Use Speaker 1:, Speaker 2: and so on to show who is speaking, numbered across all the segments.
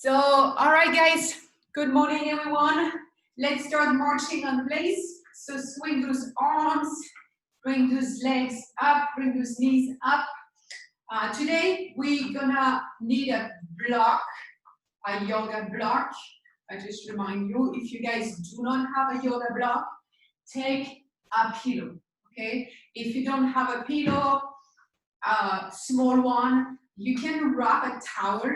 Speaker 1: So, all right, guys, good morning, everyone. Let's start marching on place. So swing those arms, bring those legs up, bring those knees up. Today, we're gonna need a block, a yoga block. I just remind you, if you guys do not have a yoga block, take a pillow, okay? If you don't have a pillow, a small one, you can wrap a towel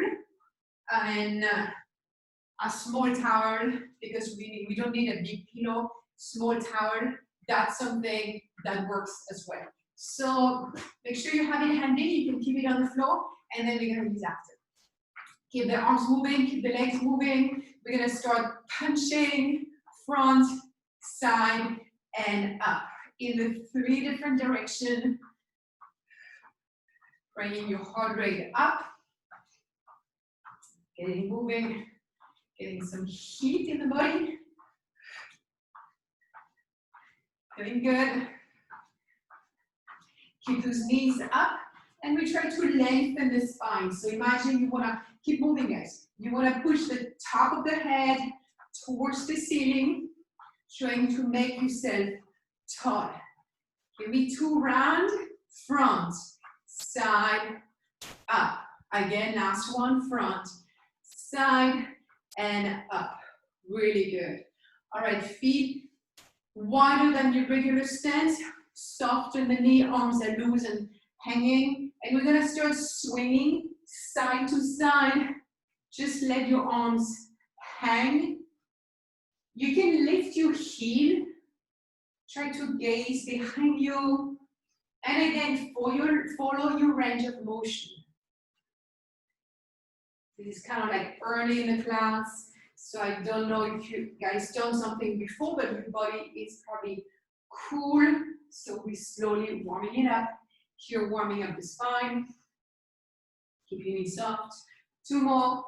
Speaker 1: and a small towel, because we don't need a big pillow, small towel, that's something that works as well. So make sure you have it handy, you can keep it on the floor, and then we're gonna use after. Keep the arms moving, keep the legs moving. We're gonna start punching front, side, and up in the 3 different directions, bringing your heart rate up, getting moving, getting some heat in the body. Doing good. Keep those knees up, and we try to lengthen the spine. So imagine you wanna keep moving, guys. You wanna push the top of the head towards the ceiling, trying to make yourself tall. Give me 2 rounds, front, side, up. Again, last one, front, side, and up. Really good. All right, feet wider than your regular stance. Soften the knee, arms are loose and hanging. And we're gonna start swinging side to side. Just let your arms hang. You can lift your heel. Try to gaze behind you. And again, follow your range of motion. This is kind of like early in the class, so I don't know if you guys done something before, but your body is probably cool, so we're slowly warming it up. Here, warming up the spine. Keep your knees soft. 2 more.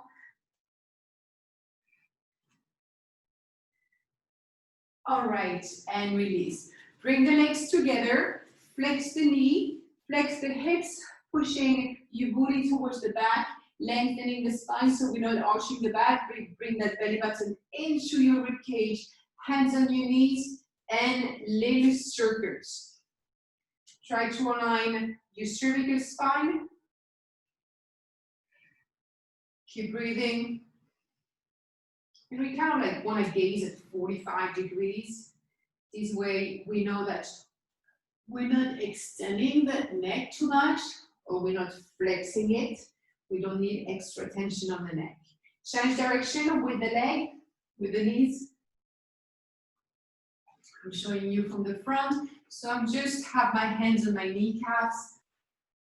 Speaker 1: All right, and release. Bring the legs together, flex the knee, flex the hips, pushing your booty towards the back, lengthening the spine so we're not arching the back. Bring that belly button into your rib cage, hands on your knees, and little circles. Try to align your cervical spine. Keep breathing. And we kind of like want to gaze at 45 degrees. This way we know that we're not extending the neck too much, or we're not flexing it. We don't need extra tension on the neck. Change direction with the leg, with the knees. I'm showing you from the front. So I'm just have my hands on my kneecaps.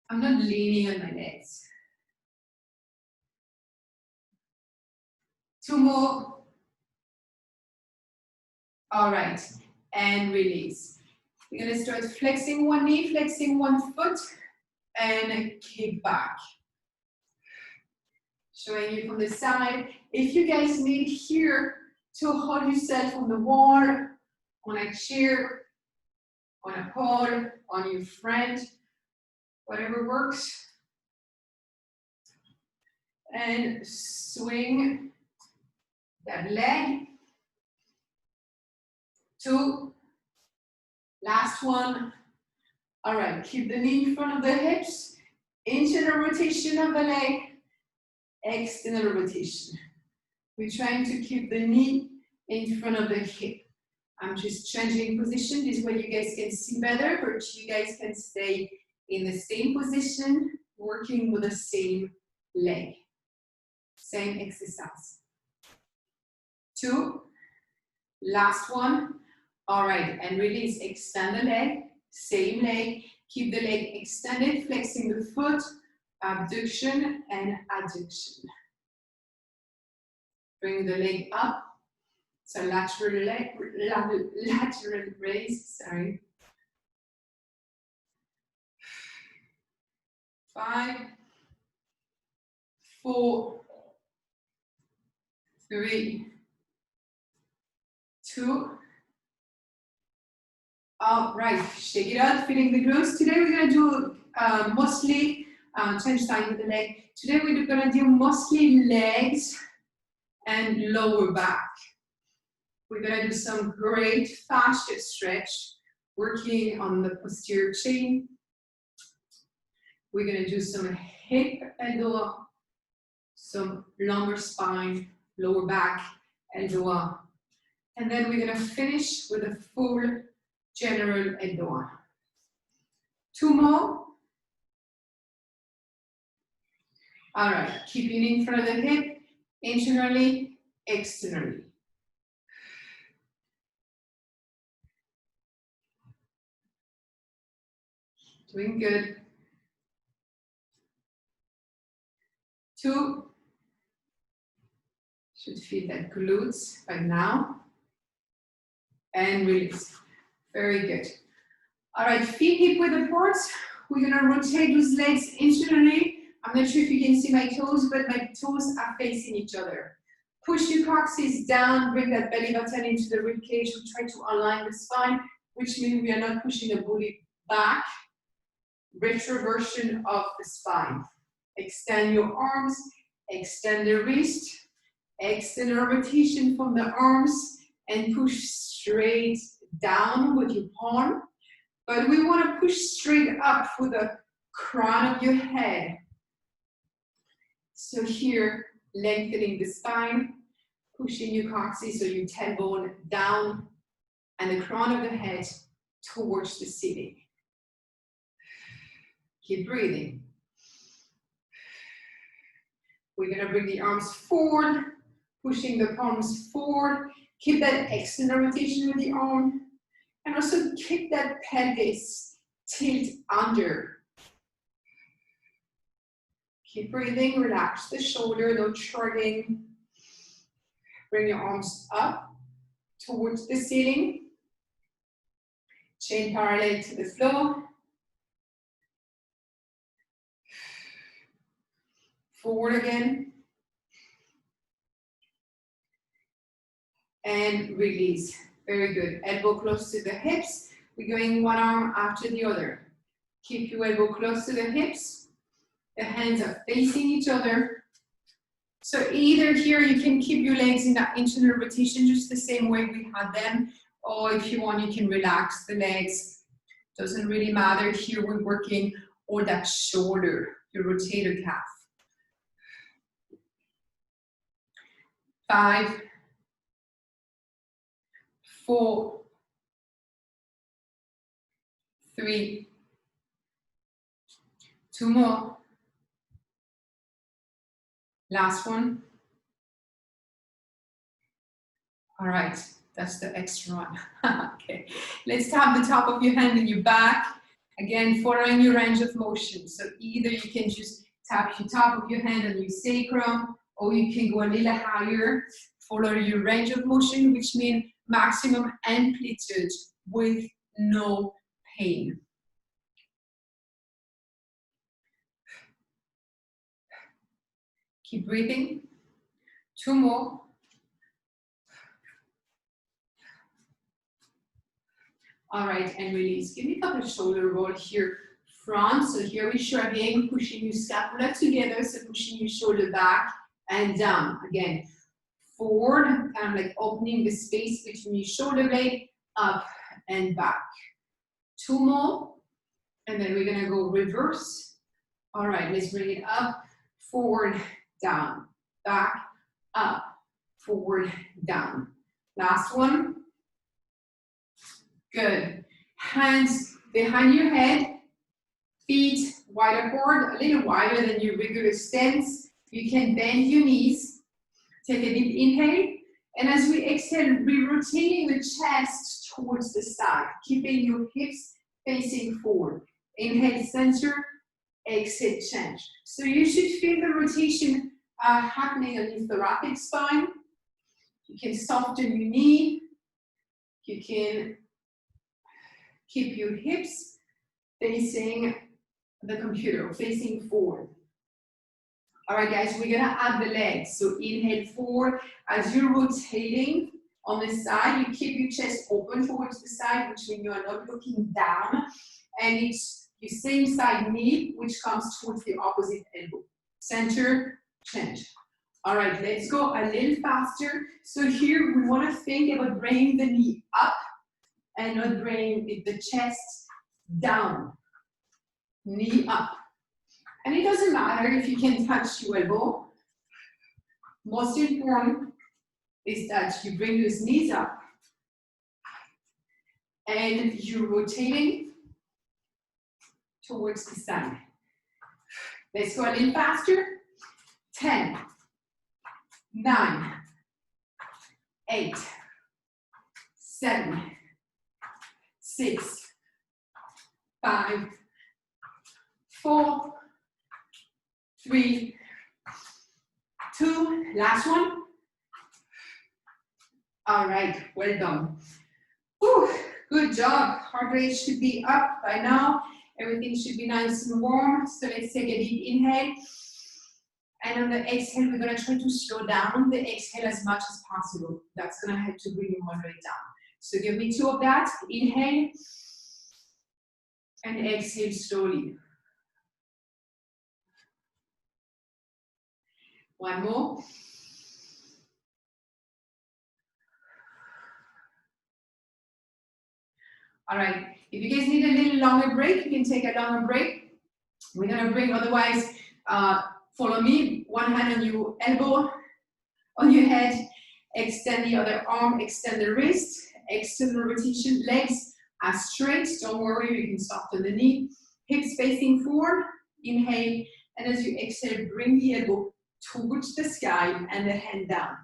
Speaker 1: I'm not leaning on my legs. 2 more. All right, and release. We're gonna start flexing one knee, flexing one foot, and kick back. Showing you from the side. If you guys need here to hold yourself on the wall, on a chair, on a pole, on your friend, whatever works. And swing that leg. 2. Last one. All right, keep the knee in front of the hips, internal rotation of the leg, external rotation. We're trying to keep the knee in front of the hip. I'm just changing position. This way you guys can see better, but you guys can stay in the same position, working with the same leg. Same exercise. 2. Last one. All right, and release. Extend the leg, same leg. Keep the leg extended, flexing the foot, abduction and adduction. Bring the leg up. So lateral raise, sorry. 5, 4, 3, 2. All right, shake it out, feeling the glutes. Today we're gonna do mostly, change side with the leg. Today we're gonna do mostly legs and lower back. We're gonna do some great fascia stretch, working on the posterior chain. We're gonna do some hip ELDOA, some lumbar spine, lower back ELDOA. And then we're gonna finish with a full general ELDOA. 2 more. All right, keeping in front of the hip, internally, externally. Doing good. 2. Should feel that glutes right now. And release. Very good. All right, feet hip width apart. We're gonna rotate those legs internally. I'm not sure if you can see my toes, but my toes are facing each other. Push your coccyx down, bring that belly button into the rib cage. We try to align the spine, which means we are not pushing the booty back. Retroversion of the spine. Extend your arms, extend the wrist, external rotation from the arms, and push straight down with your palm. But we want to push straight up with the crown of your head. So here, lengthening the spine, pushing your coccyx or your tailbone down, and the crown of the head towards the ceiling. Keep breathing. We're gonna bring the arms forward, pushing the palms forward. Keep that external rotation with the arm. And also keep that pelvis tilt under. Keep breathing, relax the shoulder, no shrugging. Bring your arms up towards the ceiling. Chain parallel to the floor. Forward again. And release. Very good. Elbow close to the hips. We're going one arm after the other. Keep your elbow close to the hips. The hands are facing each other. So either here you can keep your legs in that internal rotation just the same way we had them, or if you want you can relax the legs. Doesn't really matter. Here we're working on that shoulder, your rotator calf. 5, 4, 3, 2 more. Last one. All right, that's the extra one. Okay, let's tap the top of your hand in your back. Again, following your range of motion. So either you can just tap your top of your hand on your sacrum, or you can go a little higher, follow your range of motion, which means maximum amplitude with no pain. Keep breathing. 2 more. All right, and release. Give me a couple of shoulder roll here. Front, so here we're shrugging, pushing your scapula together, so pushing your shoulder back and down. Again, forward, kind of like opening the space between your shoulder blade, up and back. 2 more, and then we're gonna go reverse. All right, let's bring it up, forward, down, back, up, forward, down. Last one. Good. Hands behind your head, feet wide apart, a little wider than your regular stance. You can bend your knees. Take a deep inhale. And as we exhale, we're rotating the chest towards the side, keeping your hips facing forward. Inhale, center. Exhale, change. So you should feel the rotation happening on your thoracic spine. You can soften your knee. You can keep your hips facing the computer, facing forward. All right, guys, we're gonna add the legs. So inhale forward. As you're rotating on the side, you keep your chest open towards the side, which means you are not looking down. And it's your same side knee, which comes towards the opposite elbow. Center, change. All right, let's go a little faster. So here we want to think about bringing the knee up and not bringing the chest down. Knee up. And it doesn't matter if you can touch your elbow. Most important is that you bring those knees up and you're rotating towards the side. Let's go a little faster. 10, 9, 8, 7, 6, 5, 4, 3, 2, last one. All right, well done. Whew, good job. Heart rate should be up by now. Everything should be nice and warm. So let's take a deep inhale. And on the exhale, we're gonna try to slow down the exhale as much as possible. That's gonna help to bring your heart rate down. So give me 2 of that. Inhale and exhale slowly. One more. All right, if you guys need a little longer break, you can take a longer break. We're gonna bring, otherwise, follow me, one hand on your elbow, on your head, extend the other arm, extend the wrist, external rotation, legs are straight, don't worry, you can soften the knee, hips facing forward, inhale, and as you exhale, bring the elbow towards the sky and the hand down.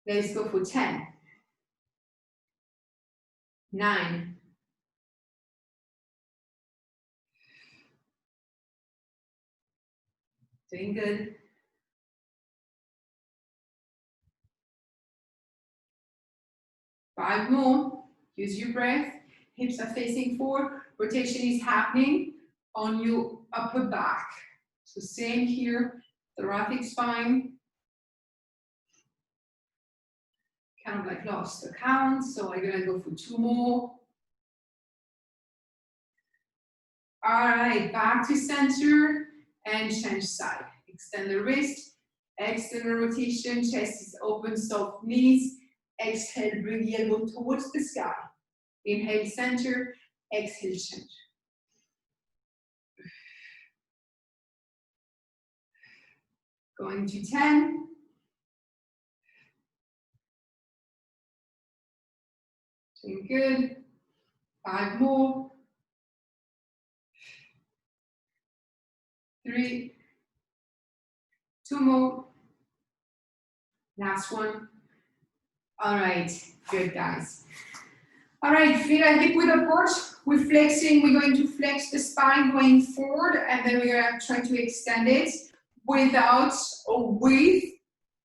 Speaker 1: Let's go for 10, 9, 8, doing good. 5 more. Use your breath. Hips are facing forward. Rotation is happening on your upper back. So same here, thoracic spine. Kind of like lost the count, so I'm gonna go for 2 more. All right, back to center and change side. Extend the wrist, external rotation, chest is open, soft knees. Exhale, bring the elbow towards the sky. Inhale, center, exhale, change. Going to 10. Doing good. 5 more. 3. 2 more. Last one. All right, good guys. All right, feet are hip width apart. We're flexing, we're going to flex the spine going forward, and then we're gonna try to extend it without or with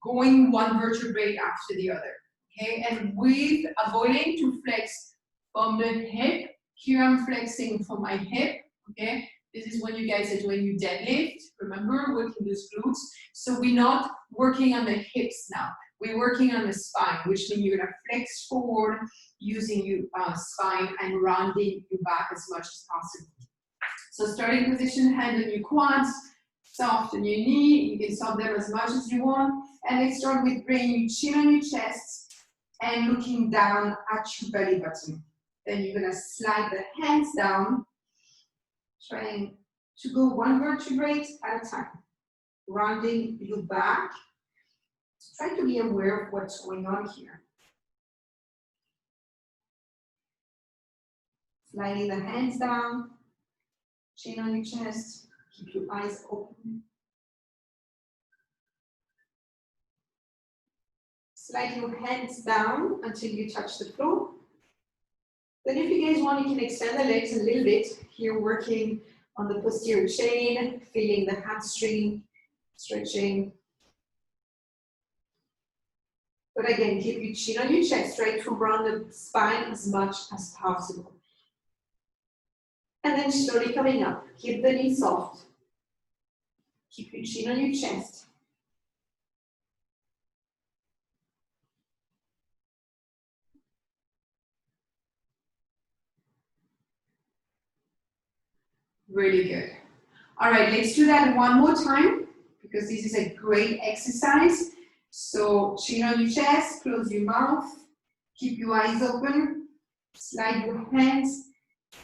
Speaker 1: going one vertebrae after the other, okay? And with avoiding to flex from the hip. Here I'm flexing from my hip, okay? This is when you guys are doing your deadlift. Remember, working those glutes. So we're not working on the hips now. We're working on the spine, which means you're gonna flex forward using your spine and rounding your back as much as possible. So starting position, hand on your quads, soften your knee. You can soften them as much as you want. And let's start with bringing your chin on your chest and looking down at your belly button. Then you're gonna slide the hands down, trying to go one vertebrae at a time, rounding your back. Try to be aware of what's going on here. Sliding the hands down, chin on your chest, keep your eyes open. Slide your hands down until you touch the floor. Then if you guys want, you can extend the legs a little bit. Here working on the posterior chain, feeling the hamstring, stretching. But again, keep your chin on your chest, try to round the spine as much as possible. And then slowly coming up, keep the knee soft. Keep your chin on your chest. Really good. All right, let's do that one more time because this is a great exercise. So chin on your chest, close your mouth, keep your eyes open, slide your hands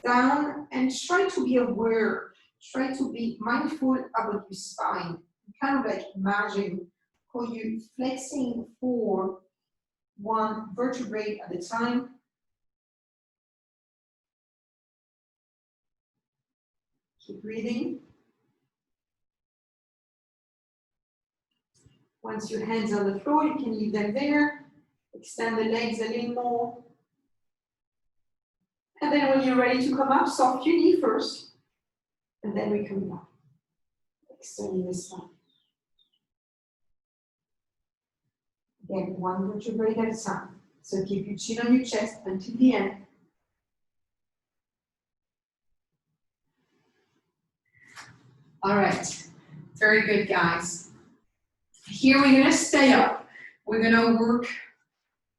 Speaker 1: down and try to be aware, try to be mindful about your spine. Kind of like imagine how you're flexing forward one vertebrae at a time. Keep breathing. Once your hands on the floor, you can leave them there. Extend the legs a little more. And then when you're ready to come up, soft your knee first. And then we come down. Extending the spine. Again, one vertebrae at a time. So keep your chin on your chest until the end. All right. Very good, guys. Here we're gonna stay up. We're gonna work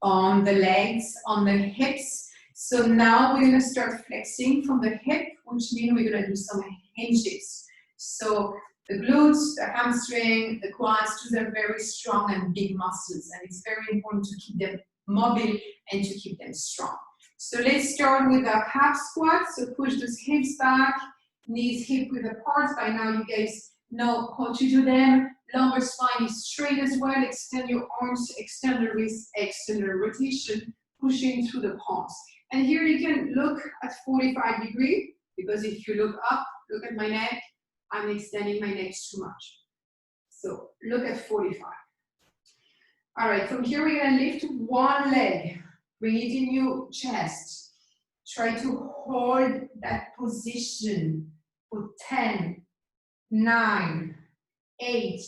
Speaker 1: on the legs, on the hips. So now we're gonna start flexing from the hip, which means we're gonna do some hinges. So the glutes, the hamstring, the quads, those are very strong and big muscles, and it's very important to keep them mobile and to keep them strong. So let's start with a half squat. So push those hips back, knees hip width apart. By now you guys know how to do them. Lumbar spine is straight as well. Extend your arms, extend the wrist, external rotation, pushing through the palms. And here you can look at 45 degrees, because if you look up, look at my neck, I'm extending my neck too much. So look at 45. All right, from here we're gonna lift one leg. Bring it in your chest. Try to hold that position for 10, 9, 8.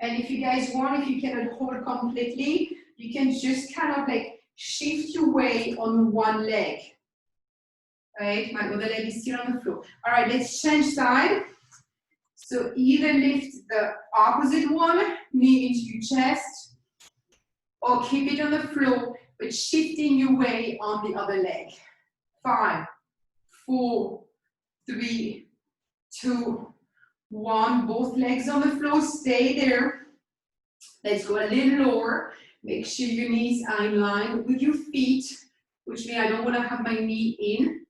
Speaker 1: And if you guys want, if you cannot hold completely, you can just kind of like shift your weight on one leg. All right, my other leg is still on the floor. All right, let's change side. So either lift the opposite one, knee into your chest, or keep it on the floor, but shifting your weight on the other leg. 5, 4, 3, 2, 1. Both legs on the floor, stay there. Let's go a little lower. Make sure your knees are in line with your feet, which means I don't want to have my knee in.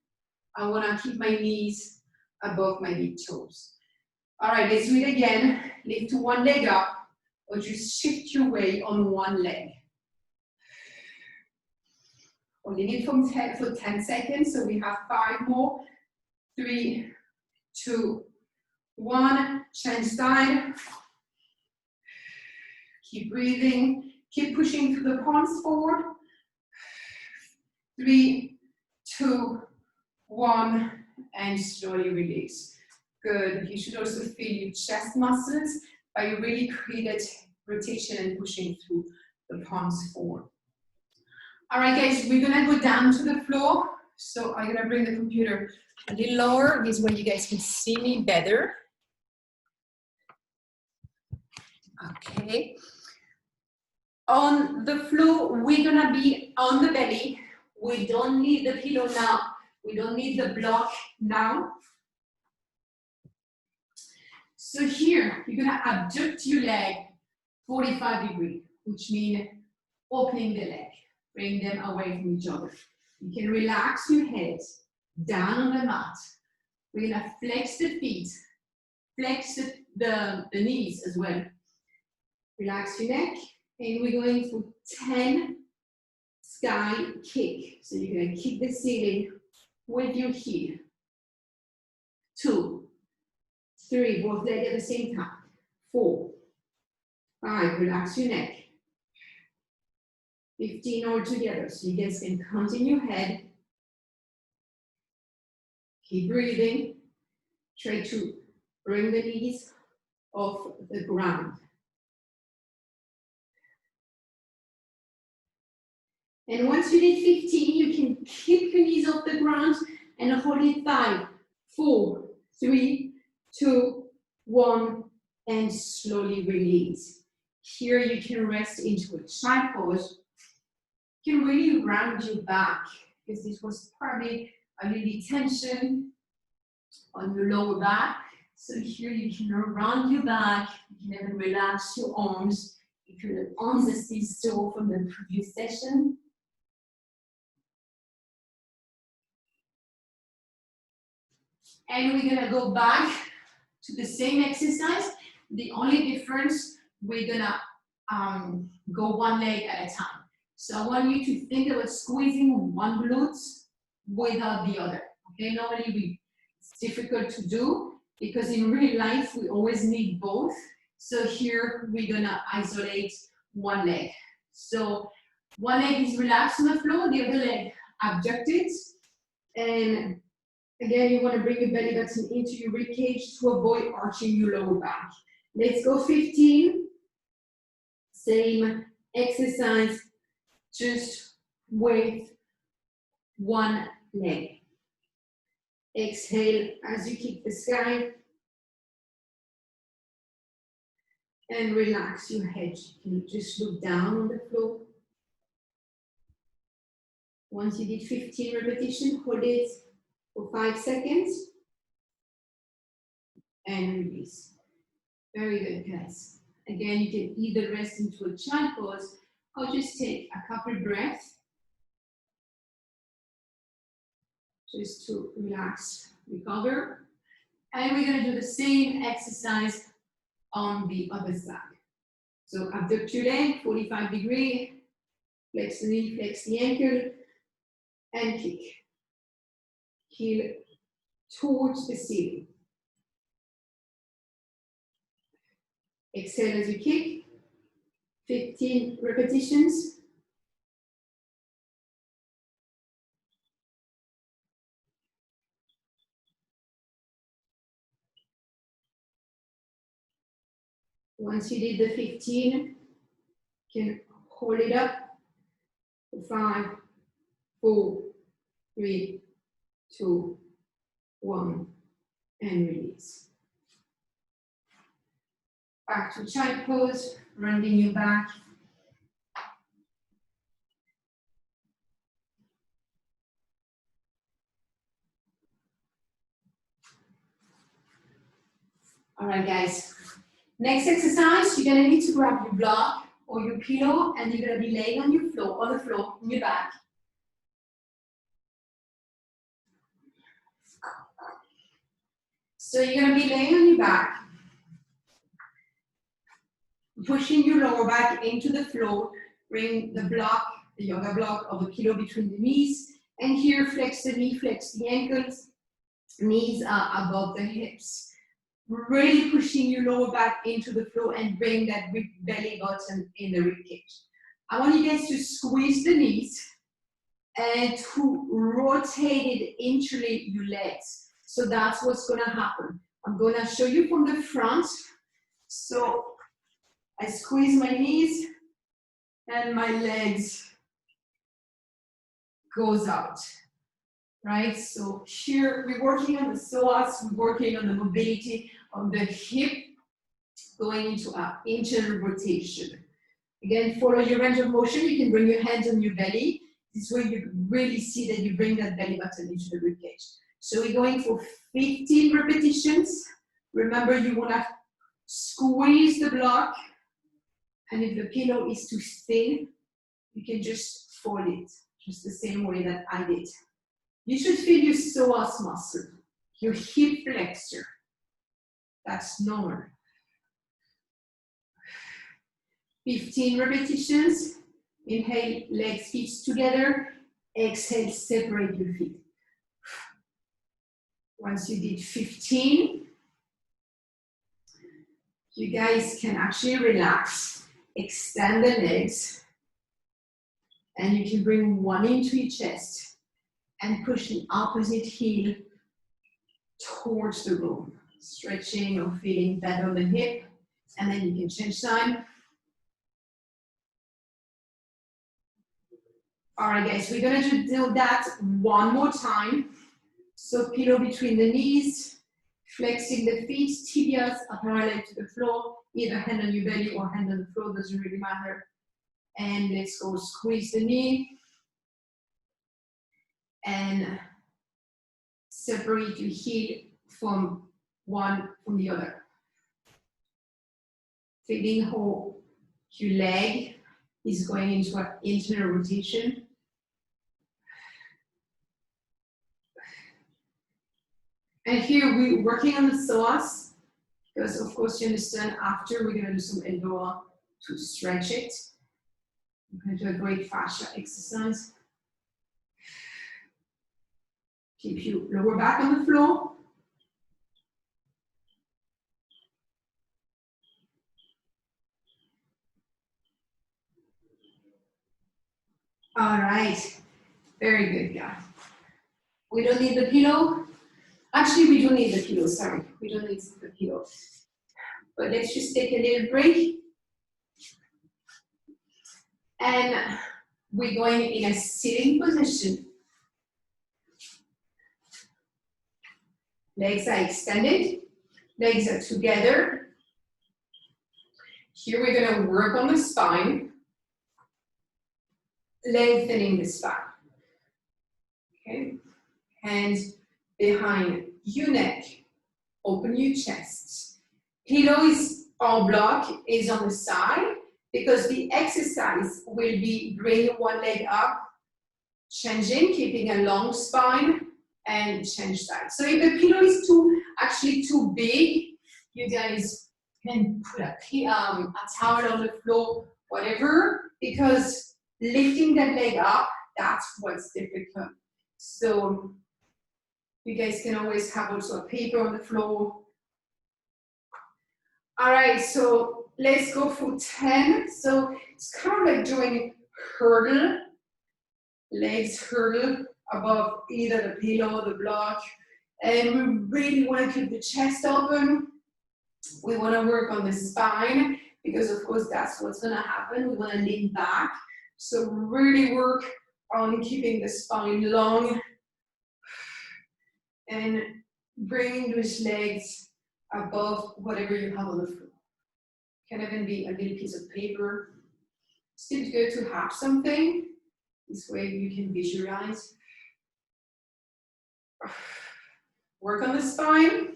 Speaker 1: I want to keep my knees above my big toes. All right, let's do it again. Lift one leg up, or just shift your weight on one leg. Holding it for 10 seconds, so we have 5 more. 3, 2, 1. Change side. Keep breathing. Keep pushing through the palms forward. 3, 2, 1, and slowly release. Good. You should also feel your chest muscles by really creating rotation and pushing through the palms forward. All right, guys, we're gonna go down to the floor. So I'm gonna bring the computer a little lower. This way you guys can see me better. Okay. On the floor, we're gonna be on the belly. We don't need the pillow now. We don't need the block now. So here, you're gonna abduct your leg 45 degrees, which means opening the leg. Bring them away from each other. You can relax your head down on the mat. We're gonna flex the feet, flex the knees as well. Relax your neck, and we're going for 10 sky kick. So you're gonna kick the ceiling with your heel. 2, 3, both legs at the same time. 4, 5, relax your neck. 15 all together, so you guys can count in your head. Keep breathing. Try to bring the knees off the ground. And once you did 15, you can keep your knees off the ground and hold it 5, 4, 3, 2, 1, and slowly release. Here you can rest into a child pose. You can really round your back, because this was probably a little tension on your lower back.
Speaker 2: So here you can round your back, you can even relax your arms. If you're on the seesaw from the previous session.
Speaker 1: And we're gonna go back to the same exercise. The only difference, we're gonna go one leg at a time. So I want you to think about squeezing one glute without the other. Okay, normally it's difficult to do because in real life we always need both. So here we're gonna isolate one leg. So one leg is relaxed on the floor, the other leg abducted. And again, you want to bring your belly button into your rib cage to avoid arching your lower back. Let's go 15. Same exercise, just with one leg. Exhale as you kick the sky. And relax your head. You can just look down on the floor. Once you did 15 repetitions, hold it for 5 seconds. And release. Very good, guys. Again, you can either rest into a child pose or just take a couple breaths just to relax, recover. And we're going to do the same exercise on the other side. So abduct your leg, 45 degrees, flex the knee, flex the ankle, and kick. Heel towards the ceiling. Exhale as you kick. 15 repetitions. Once you did the 15, you can hold it up for 5, 4, 3, 2, 1, and release. Back to child pose, rounding your back. All right, guys. Next exercise, you're gonna need to grab your block or your pillow, and you're gonna be laying on your floor, on the floor, on your back. So you're gonna be laying on your back, pushing your lower back into the floor, bring the block, the yoga block or the pillow between the knees, and here flex the knee, flex the ankles, knees are above the hips. Really pushing your lower back into the floor and bring that belly button in the ribcage. I want you guys to squeeze the knees and to rotate it interlate your legs. So that's what's gonna happen. I'm gonna show you from the front. So I squeeze my knees and my legs goes out, right? So here we're working on the psoas, we're working on the mobility of the hip going into an internal rotation. Again, follow your range of motion. You can bring your hands on your belly. This is where you really see that you bring that belly button into the ribcage. So we're going for 15 repetitions. Remember, you want to squeeze the block. And if the pillow is too thin, you can just fold it, just the same way that I did. You should feel your psoas muscle, your hip flexor. That's normal. 15 repetitions. Inhale, legs, feet together. Exhale, separate your feet. Once you did 15, you guys can actually relax. Extend the legs. And you can bring one into your chest and push the opposite heel towards the room. Stretching or feeling that on the hip. And then you can change side. All right, guys, we're gonna do that one more time. So pillow between the knees, flexing the feet, tibias are parallel to the floor, either hand on your belly or hand on the floor, doesn't really matter. And let's go squeeze the knee. And separate your heel from one from the other. Feeling how your leg is going into an internal rotation. And here we're working on the psoas, because of course you understand after we're gonna do some ELDOA to stretch it. We're gonna do a great fascia exercise. Keep your lower back on the floor. All right, very good, guys. We don't need the pillow. Actually, we do need the pillow, sorry. We don't need the pillow. But let's just take a little break. And we're going in a sitting position. Legs are extended, legs are together. Here we're gonna work on the spine, lengthening the spine. Okay, hands behind your neck, open your chest. Pillow is, or block is on the side because the exercise will be bring one leg up, changing, keeping a long spine, and change side. So if the pillow is actually too big, you guys can put a towel on the floor, whatever, because lifting that leg up, that's what's difficult. So you guys can always have also a paper on the floor. All right, so let's go for 10. So it's kind of like doing hurdle, legs hurdle above either the pillow or the block. And we really want to keep the chest open. We want to work on the spine because of course that's what's going to happen. We want to lean back. So really work on keeping the spine long and bringing those legs above whatever you have on the floor. Can even be a little piece of paper. Still good to have something. This way you can visualize. Work on the spine.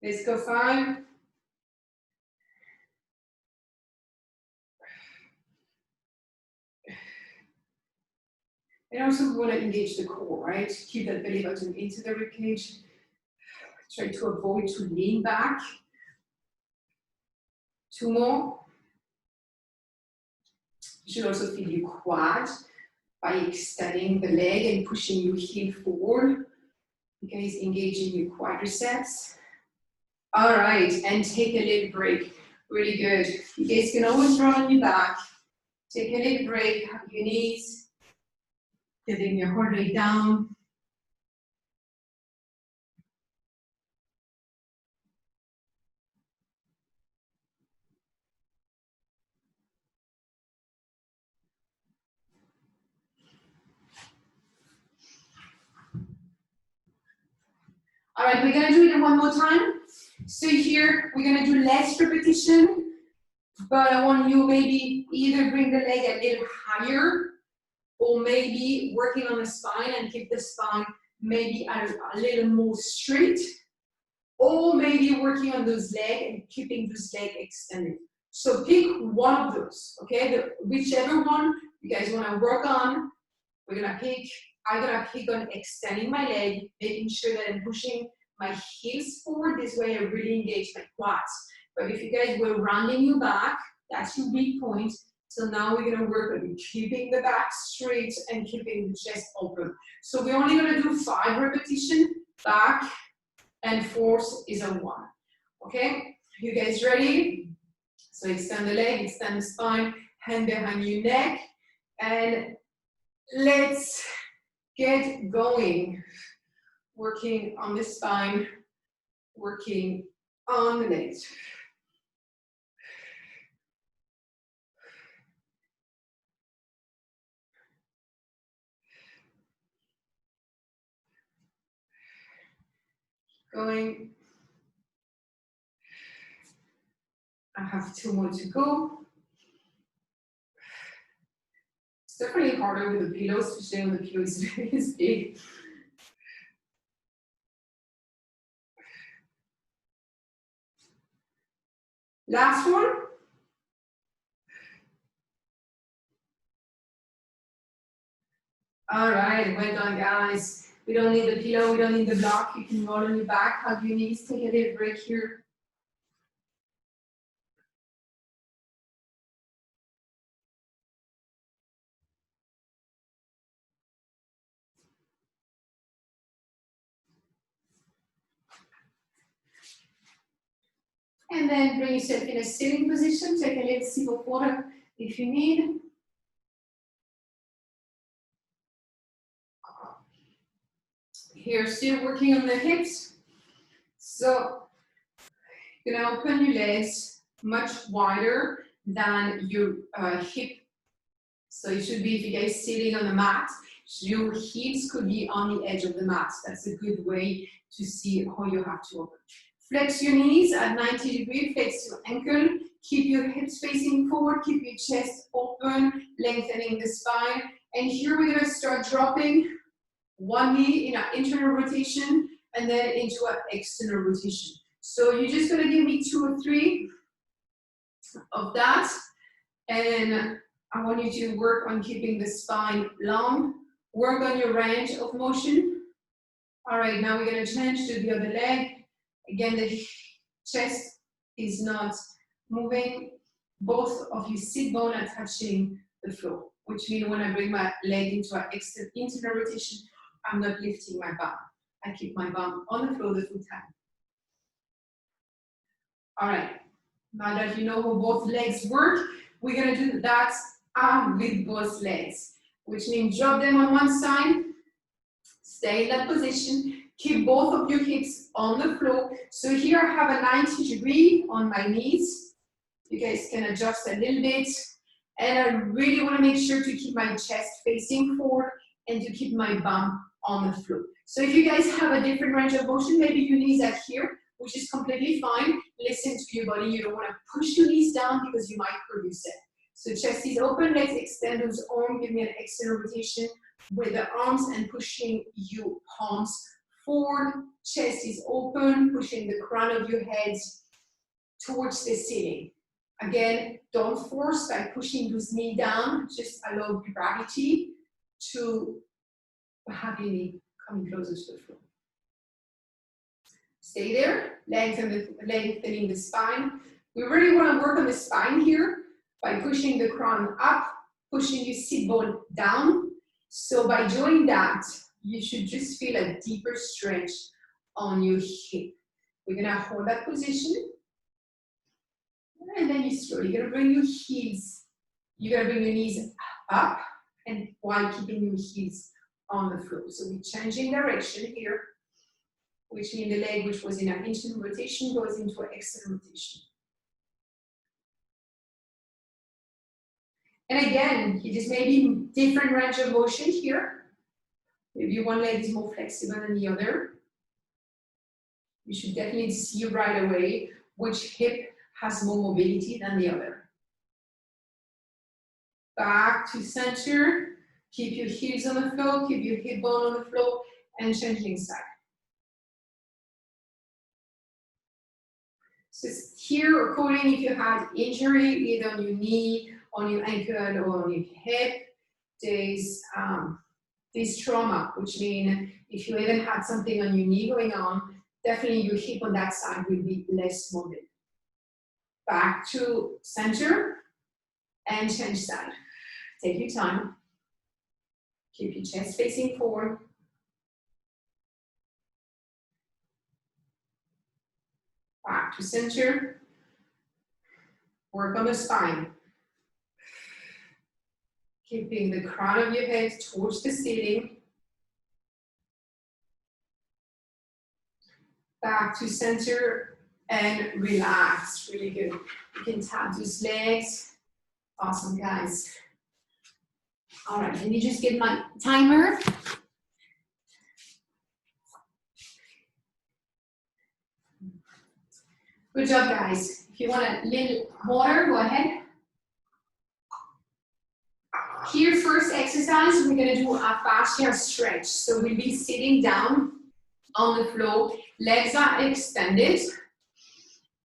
Speaker 1: Let's go 5. And also we want to engage the core, right? Keep that belly button into the ribcage. Try to avoid to lean back. 2 more. You should also feel your quad by extending the leg and pushing your heel forward. You guys engaging your quadriceps. All right, and take a little break. Really good. You guys can always roll on your back. Take a little break, hug your knees. Getting your heart rate down. All right, we're gonna do it one more time. So here, we're gonna do less repetition, but I want you maybe either bring the leg a little higher, or maybe working on the spine and keep the spine maybe a little more straight, or maybe working on those legs and keeping those legs extended. So pick one of those, okay? Whichever one you guys wanna work on, we're gonna pick. I'm gonna pick on extending my leg, making sure that I'm pushing my heels forward. This way I really engage my quads. But if you guys were rounding your back, that's your weak point. So now we're gonna work on keeping the back straight and keeping the chest open. So we're only gonna do 5 repetitions, back and forth is a 1. Okay, you guys ready? So extend the leg, extend the spine, hand behind your neck, and let's get going. Working on the spine, working on the legs. Going. I have 2 more to go. It's definitely harder with the pillows, especially when the pillow is big. Last one. All right, well done, guys. We don't need the pillow, we don't need the block. You can roll on your back, hug your knees, take a little break here. And then bring yourself in a sitting position. Take a little sip of water if you need. Here, still working on the hips. So, you're gonna open your legs much wider than your hip. So it should be, if you guys sitting on the mat, your hips could be on the edge of the mat. That's a good way to see how you have to open. Flex your knees at 90 degrees, flex your ankle, keep your hips facing forward, keep your chest open, lengthening the spine. And here we're gonna start dropping one knee in an internal rotation and then into an external rotation. So you're just gonna give me 2 or 3 of that. And I want you to work on keeping the spine long, work on your range of motion. All right, now we're gonna change to the other leg. Again, the chest is not moving. Both of your sit bone are touching the floor, which means when I bring my leg into an internal rotation, I'm not lifting my bum. I keep my bum on the floor the full time. All right, now that you know how both legs work, we're gonna do that with both legs, which means drop them on one side, stay in that position, keep both of your hips on the floor. So here I have a 90 degree on my knees. You guys can adjust a little bit. And I really want to make sure to keep my chest facing forward and to keep my bum on the floor. So if you guys have a different range of motion, maybe your knees are here, which is completely fine. Listen to your body. You don't want to push your knees down because you might hurt yourself. So chest is open. Let's extend those arms. Give me an external rotation with the arms and pushing your palms forward. Chest is open, pushing the crown of your head towards the ceiling. Again, don't force by pushing those knees down. Just allow gravity to have your knee coming closer to the floor. Stay there, lengthening the spine. We really want to work on the spine here by pushing the crown up, pushing your sit bone down. So by doing that, you should just feel a deeper stretch on your hip. We're gonna hold that position. And then you're slowly gonna bring your heels. You're gonna bring your knees up and while keeping your heels on the floor. So we're changing direction here, which means the leg which was in an internal rotation goes into an external rotation. And again, it is maybe different range of motion here. Maybe one leg is more flexible than the other. You should definitely see right away which hip has more mobility than the other. Back to center. Keep your heels on the floor, keep your hip bone on the floor, and changing side. So here, according if you had injury either on your knee, on your ankle, or on your hip, there's this trauma, which means if you even had something on your knee going on, definitely your hip on that side will be less mobile. Back to center and change side. Take your time. Keep your chest facing forward. Back to center. Work on the spine. Keeping the crown of your head towards the ceiling. Back to center and relax. Really good. You can tap those legs. Awesome, guys. All right, let me just get my timer. Good job, guys. If you want a little water, go ahead. Here, first exercise, we're gonna do a fascia stretch. So we'll be sitting down on the floor. Legs are extended.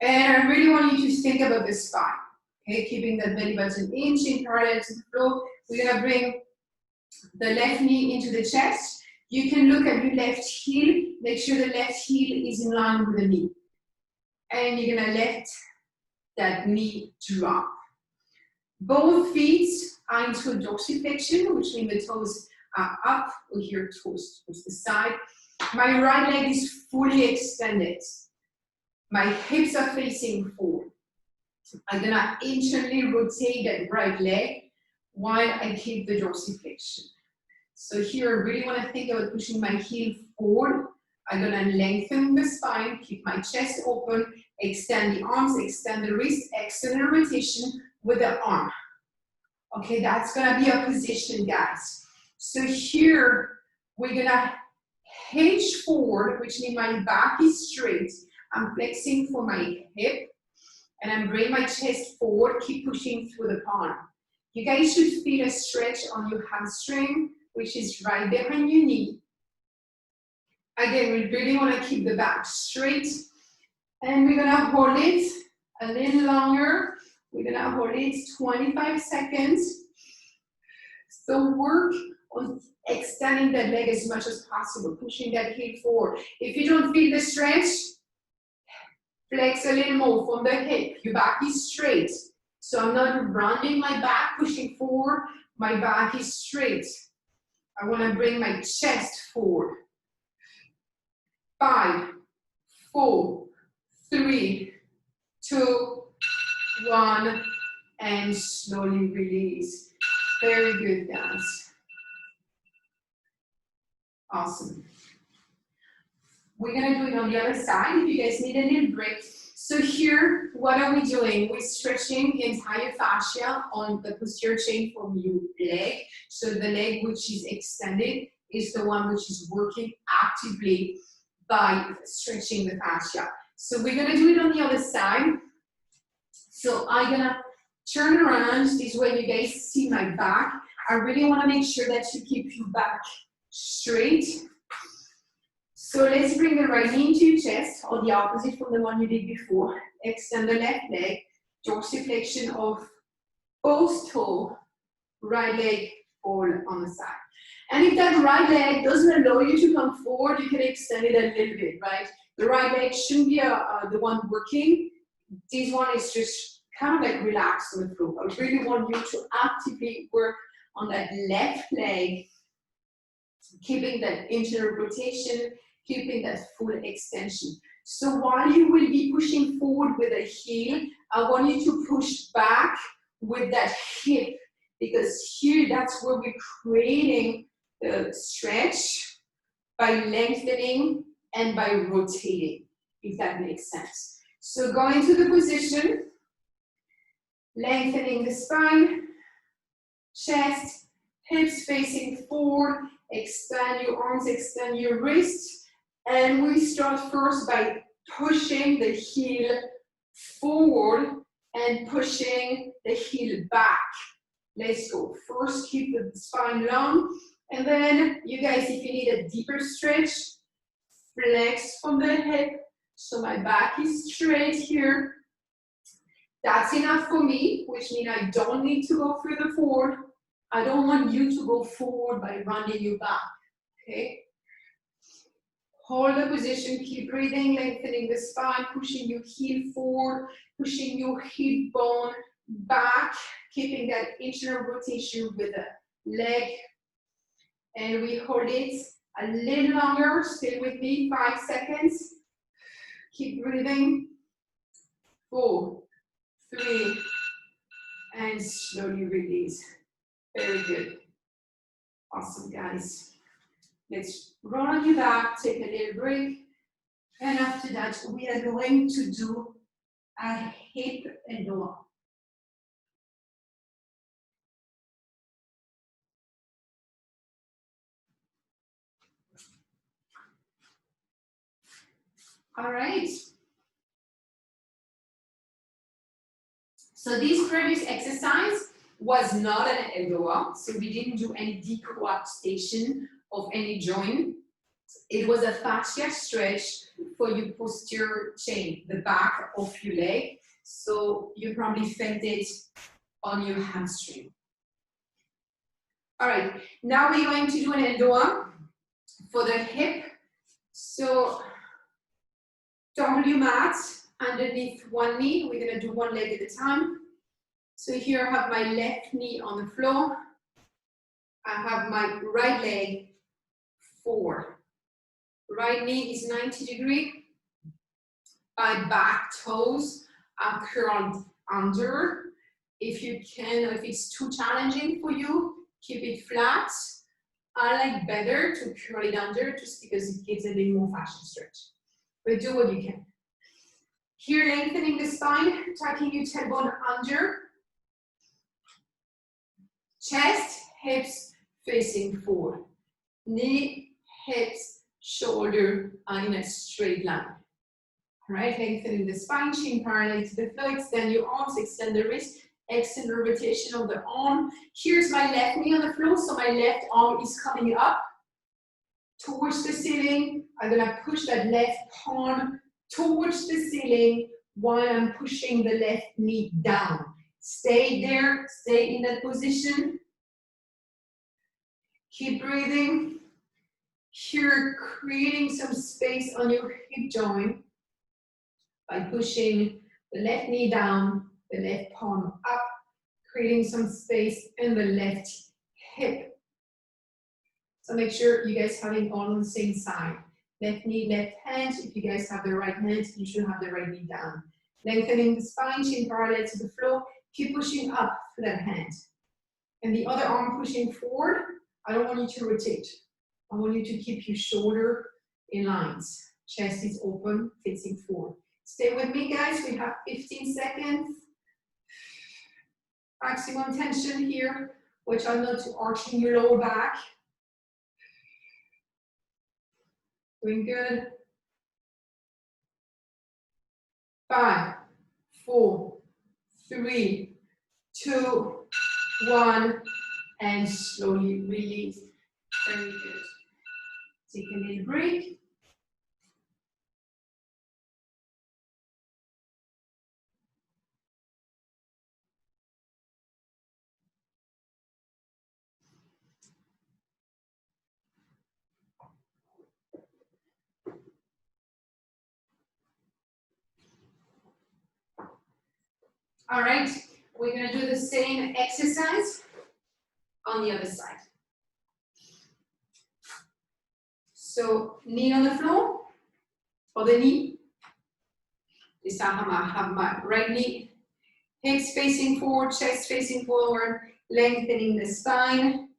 Speaker 1: And I really want you to think about the spine. Okay, keeping the belly button inching parallel to the floor. We're gonna bring the left knee into the chest. You can look at your left heel. Make sure the left heel is in line with the knee. And you're gonna let that knee drop. Both feet are into a dorsiflexion, which means the toes are up, or here toes towards the side. My right leg is fully extended. My hips are facing forward. I'm gonna internally rotate that right leg while I keep the dorsiflexion. So here I really wanna think about pushing my heel forward. I'm gonna lengthen the spine, keep my chest open, extend the arms, extend the wrist, external rotation with the arm. Okay, that's gonna be a position, guys. So here we're gonna hinge forward, which means my back is straight. I'm flexing for my hip, and I'm bringing my chest forward, keep pushing through the palm. You guys should feel a stretch on your hamstring, which is right behind your knee. Again, we really want to keep the back straight, and we're gonna hold it a little longer. We're gonna hold it 25 seconds. So work on extending that leg as much as possible, pushing that hip forward. If you don't feel the stretch, flex a little more from the hip. Your back is straight. So I'm not rounding my back, pushing forward. My back is straight. I want to bring my chest forward. 5, 4, 3, 2, 1, and slowly release. Very good, guys. Awesome. We're gonna do it on the other side if you guys need a little break. So here, what are we doing? We're stretching the entire fascia on the posterior chain from your leg. So the leg which is extended is the one which is working actively by stretching the fascia. So we're gonna do it on the other side. So I'm gonna turn around. This way you guys see my back. I really wanna make sure that you keep your back straight. So let's bring the right knee into your chest, or the opposite from the one you did before. Extend the left leg, dorsiflexion of both toes, right leg all on the side. And if that right leg doesn't allow you to come forward, you can extend it a little bit, right? The right leg shouldn't be the one working. This one is just kind of like relaxed on the floor. I really want you to actively work on that left leg, keeping that internal rotation, keeping that full extension. So while you will be pushing forward with the heel, I want you to push back with that hip, because here that's where we're creating the stretch by lengthening and by rotating, if that makes sense. So go into the position, lengthening the spine, chest, hips facing forward, expand your arms, extend your wrists. And we start first by pushing the heel forward and pushing the heel back. Let's go. First, keep the spine long. And then, you guys, if you need a deeper stretch, flex from the hip. So my back is straight here. That's enough for me, which means I don't need to go further forward. I don't want you to go forward by rounding your back, okay? Hold the position, keep breathing, lengthening the spine, pushing your heel forward, pushing your hip bone back, keeping that internal rotation with the leg. And we hold it a little longer, stay with me, 5 seconds. Keep breathing. 4, 3, and slowly release. Very good. Awesome, guys. Let's roll on your back, take a little break. And after that, we are going to do a hip ELDOA. All right. So this previous exercise was not an ELDOA, so we didn't do any decoaptation of any joint. It was a fascia stretch for your posterior chain, the back of your leg. So you probably felt it on your hamstring. All right, now we're going to do an ELDOA for the hip. So W mat underneath one knee. We're gonna do one leg at a time. So here I have my left knee on the floor. I have my right leg forward. Right knee is 90 degrees. My back toes are curled under. If you can, or if it's too challenging for you, keep it flat. I like better to curl it under just because it gives a bit more fascia stretch. But do what you can. Here, lengthening the spine, tucking your tailbone under. Chest, hips facing forward. Knee, hips, shoulder are in a straight line. All right, lengthening the spine, chin parallel to the floor, extend your arms, extend the wrist, extend the rotation of the arm. Here's my left knee on the floor, so my left arm is coming up towards the ceiling. I'm gonna push that left palm towards the ceiling while I'm pushing the left knee down. Stay there, stay in that position. Keep breathing. Here, creating some space on your hip joint by pushing the left knee down, the left palm up, creating some space in the left hip. So make sure you guys have it all on the same side. Left knee, left hand. If you guys have the right hand, you should have the right knee down. Lengthening the spine, chin parallel to the floor. Keep pushing up to that hand. And the other arm pushing forward. I don't want you to rotate. I want you to keep your shoulder in lines. Chest is open, facing forward. Stay with me, guys. We have 15 seconds. Maximum tension here. Watch out not to arching your lower back. Doing good. 5, 4, 3, 2, 1, and slowly release. Very good. Take a little break. All right, we're gonna do the same exercise on the other side. So knee on the floor, or the knee. This time I have my right knee, hips facing forward, chest facing forward, lengthening the spine.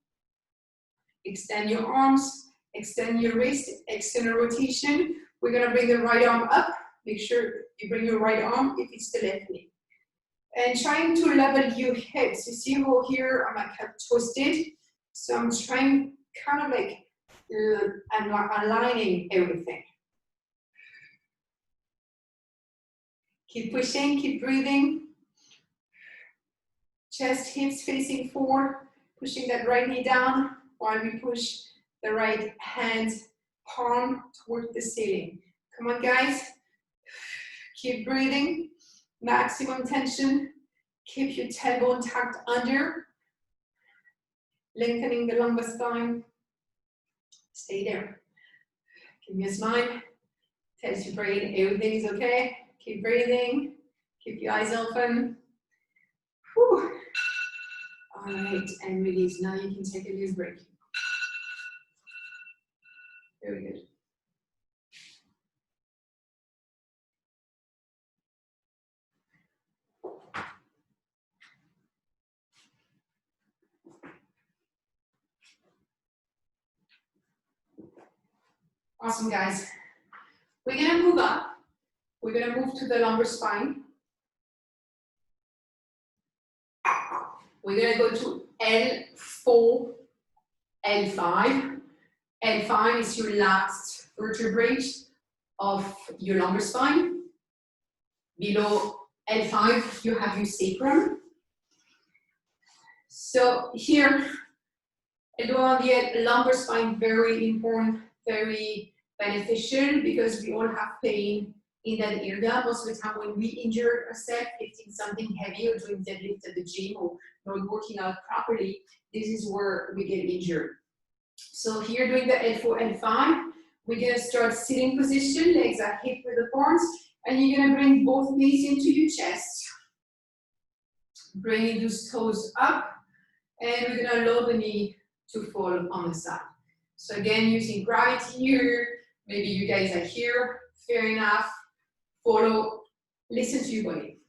Speaker 1: Extend your arms, extend your wrist, external rotation. We're gonna bring the right arm up. Make sure you bring your right arm if it's the left knee. And trying to level your hips. You see how here I'm like kind of twisted. So I'm trying kind of like I'm aligning everything. Keep pushing, keep breathing. Chest, hips facing forward, pushing that right knee down while we push the right hand palm towards the ceiling. Come on, guys. Keep breathing. Maximum tension. Keep your tailbone tucked under. Lengthening the lumbar spine. Stay there. Give me a smile. Tells your brain everything is okay. Keep breathing. Keep your eyes open. Whew. All right, and release. Now you can take a little break. Very good. Awesome, guys. We're gonna move up. We're gonna move to the lumbar spine. We're gonna go to L4, L5. L5 is your last vertebrae of your lumbar spine. Below L5, you have your sacrum. So here, ELDOA on the lumbar spine, very important very beneficial because we all have pain in that area. Most of the time when we injure ourselves lifting something heavy or doing deadlift at the gym or not working out properly, this is where we get injured. So here doing the L4, L5, we're gonna start sitting position, legs are hip width apart, and you're gonna bring both knees into your chest. Bringing those toes up, and we're gonna allow the knee to fall on the side. So again, using gravity here, maybe you guys are here, fair enough. Follow, listen to your body.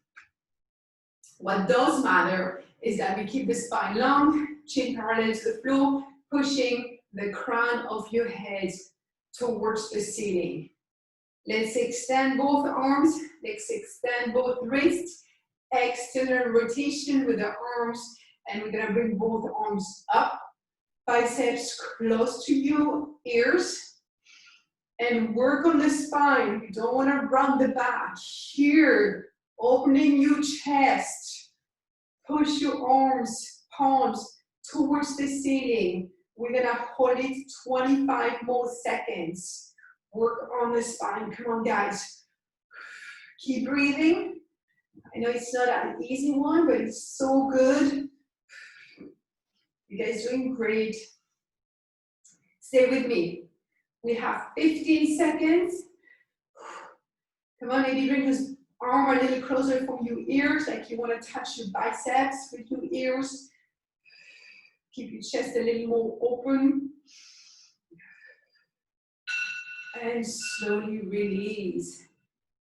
Speaker 1: What does matter is that we keep the spine long, chin parallel to the floor, pushing the crown of your head towards the ceiling. Let's extend both arms, let's extend both wrists, external rotation with the arms, and we're gonna bring both arms up, biceps close to your ears, and work on the spine. You don't wanna run the back. Here, opening your chest, push your arms, palms towards the ceiling. We're gonna hold it 25 more seconds. Work on the spine, come on guys. Keep breathing. I know it's not an easy one, but it's so good. You guys doing great. Stay with me. We have 15 seconds. Come on, maybe bring this arm a little closer from your ears, like you want to touch your biceps with your ears. Keep your chest a little more open. And slowly release.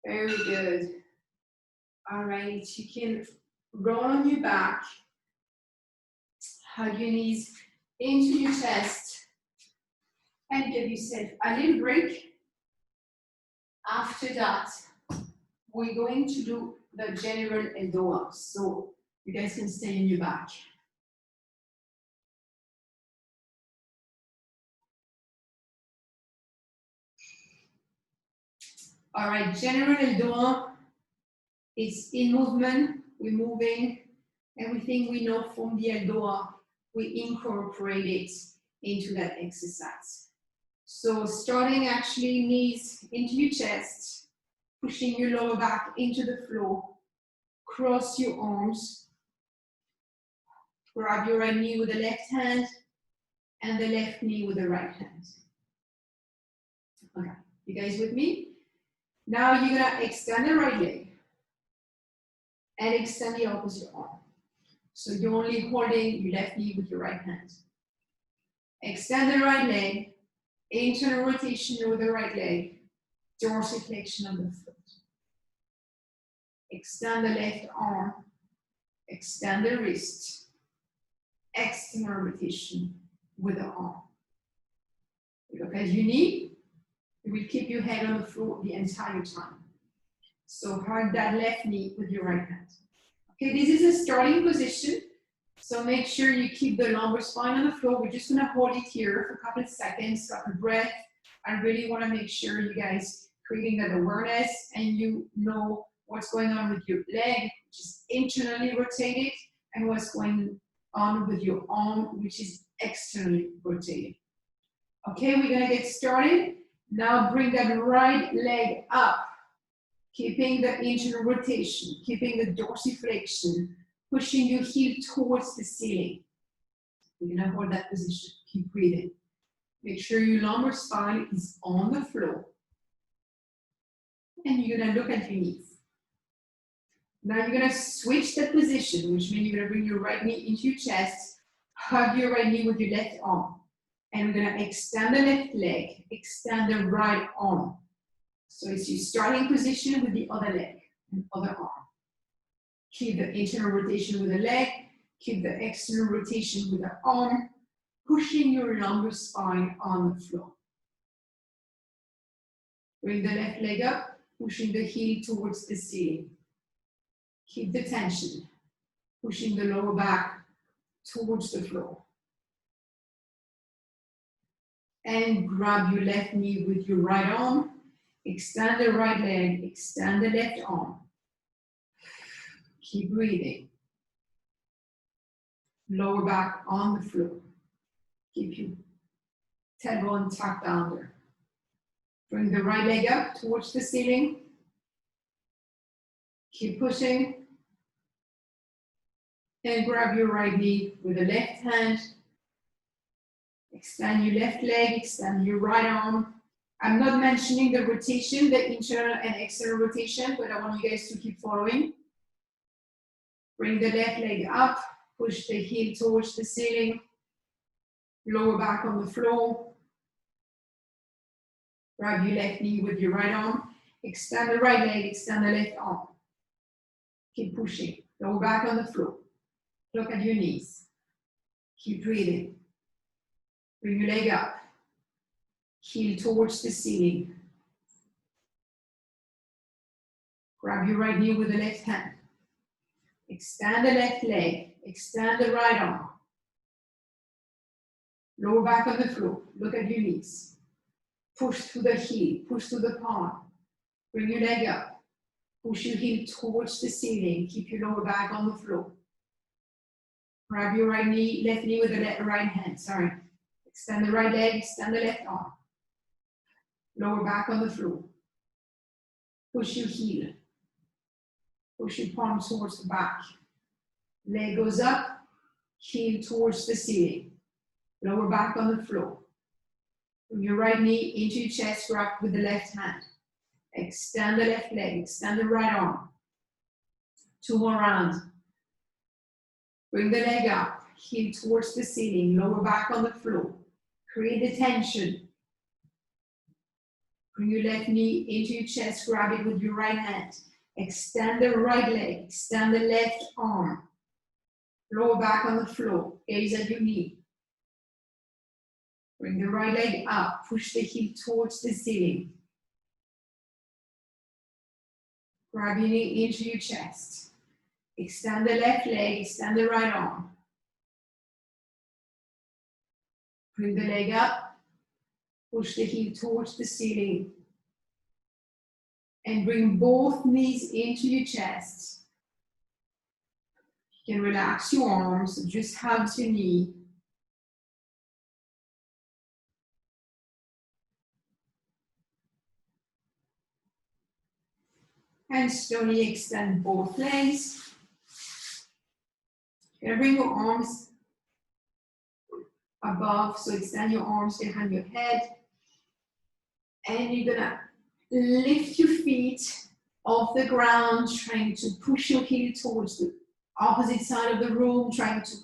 Speaker 1: Very good. All right, you can roll on your back. Hug your knees into your chest. And give yourself a little break. After that, we're going to do the general ELDOA. So you guys can stay in your back. All right, general ELDOA is in movement. We're moving. Everything we know from the ELDOA, we incorporate it into that exercise. So starting actually knees into your chest, pushing your lower back into the floor, cross your arms, grab your right knee with the left hand and the left knee with the right hand. Okay, you guys with me? Now you're gonna extend the right leg and extend the opposite arm. So you're only holding your left knee with your right hand. Extend the right leg, internal rotation with the right leg, dorsiflexion of the foot. Extend the left arm, extend the wrist, external rotation with the arm. Look at your knee, you will keep your head on the floor the entire time. So hug that left knee with your right hand. Okay, this is a starting position. So make sure you keep the lumbar spine on the floor. We're just gonna hold it here for a couple of seconds, couple of breath. I really wanna make sure you guys creating that awareness and you know what's going on with your leg, which is internally rotated, and what's going on with your arm, which is externally rotated. Okay, we're gonna get started. Now bring that right leg up, keeping the internal rotation, keeping the dorsiflexion, pushing your heel towards the ceiling. We're gonna hold that position, keep breathing. Make sure your lumbar spine is on the floor. And you're gonna look at your knees. Now you're gonna switch the position, which means you're gonna bring your right knee into your chest, hug your right knee with your left arm. And we're gonna extend the left leg, extend the right arm. So it's your starting position with the other leg and other arm. Keep the internal rotation with the leg, keep the external rotation with the arm, pushing your lumbar spine on the floor. Bring the left leg up, pushing the heel towards the ceiling. Keep the tension, pushing the lower back towards the floor. And grab your left knee with your right arm, extend the right leg, extend the left arm. Keep breathing. Lower back on the floor. Keep your tailbone tucked under. Bring the right leg up towards the ceiling. Keep pushing. And grab your right knee with the left hand. Extend your left leg, extend your right arm. I'm not mentioning the rotation, the internal and external rotation, but I want you guys to keep following. Bring the left leg up, push the heel towards the ceiling, lower back on the floor. Grab your left knee with your right arm, extend the right leg, extend the left arm. Keep pushing, lower back on the floor. Look at your knees. Keep breathing. Bring your leg up, heel towards the ceiling. Grab your right knee with the left hand. Extend the left leg, extend the right arm. Lower back on the floor, look at your knees. Push through the heel, push through the palm. Bring your leg up. Push your heel towards the ceiling, keep your lower back on the floor. Grab your right knee, left knee with the right hand, sorry. Extend the right leg, extend the left arm. Lower back on the floor. Push your heel. Push your palm towards the back. Leg goes up, heel towards the ceiling. Lower back on the floor. Bring your right knee into your chest, grab with the left hand. Extend the left leg, extend the right arm. 2 more rounds. Bring the leg up, heel towards the ceiling, lower back on the floor. Create the tension. Bring your left knee into your chest, grab it with your right hand. Extend the right leg, extend the left arm. Lower back on the floor, gaze at your knee. Bring the right leg up, push the heel towards the ceiling. Grab your knee into your chest. Extend the left leg, extend the right arm. Bring the leg up, push the heel towards the ceiling. And bring both knees into your chest. You can relax your arms, so just hug your knee. And slowly extend both legs. You're gonna bring your arms above, so extend your arms behind your head. And you're gonna lift your feet off the ground, trying to push your heel towards the opposite side of the room, trying to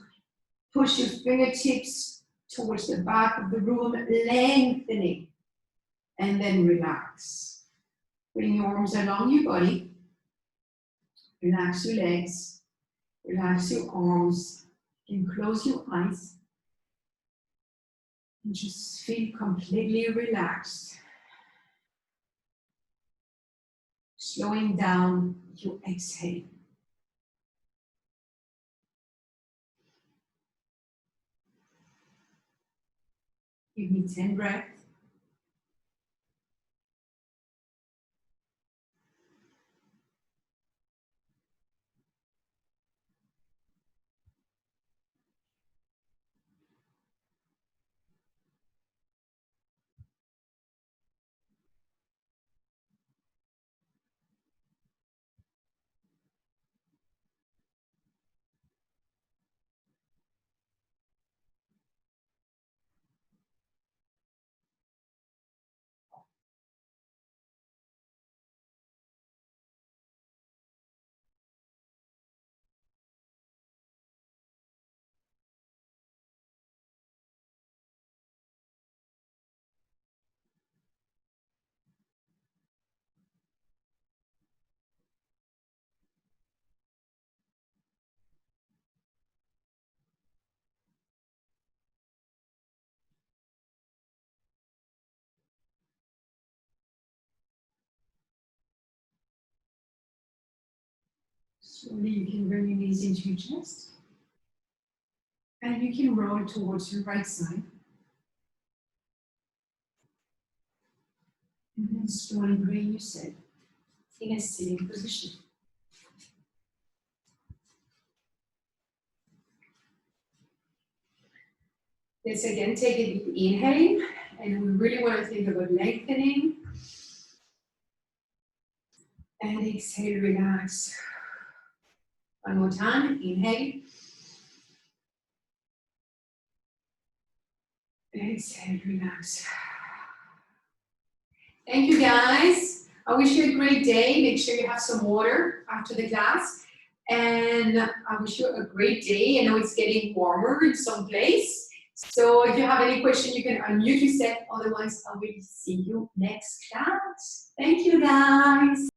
Speaker 1: push your fingertips towards the back of the room, lengthening, and then relax. Bring your arms along your body. Relax your legs. Relax your arms. You can close your eyes. And just feel completely relaxed. Slowing down your exhale. Give me 10 breaths. Slowly you can bring your knees into your chest. And you can roll towards your right side. And then slowly bring yourself in a sitting position. Let's again take a deep inhale and we really want to think about lengthening. And exhale, relax. One more time, inhale. Exhale, relax. Thank you guys. I wish you a great day. Make sure you have some water after the class. And I wish you a great day. I know it's getting warmer in some place. So if you have any question, you can unmute yourself. Otherwise, I will see you next class. Thank you guys.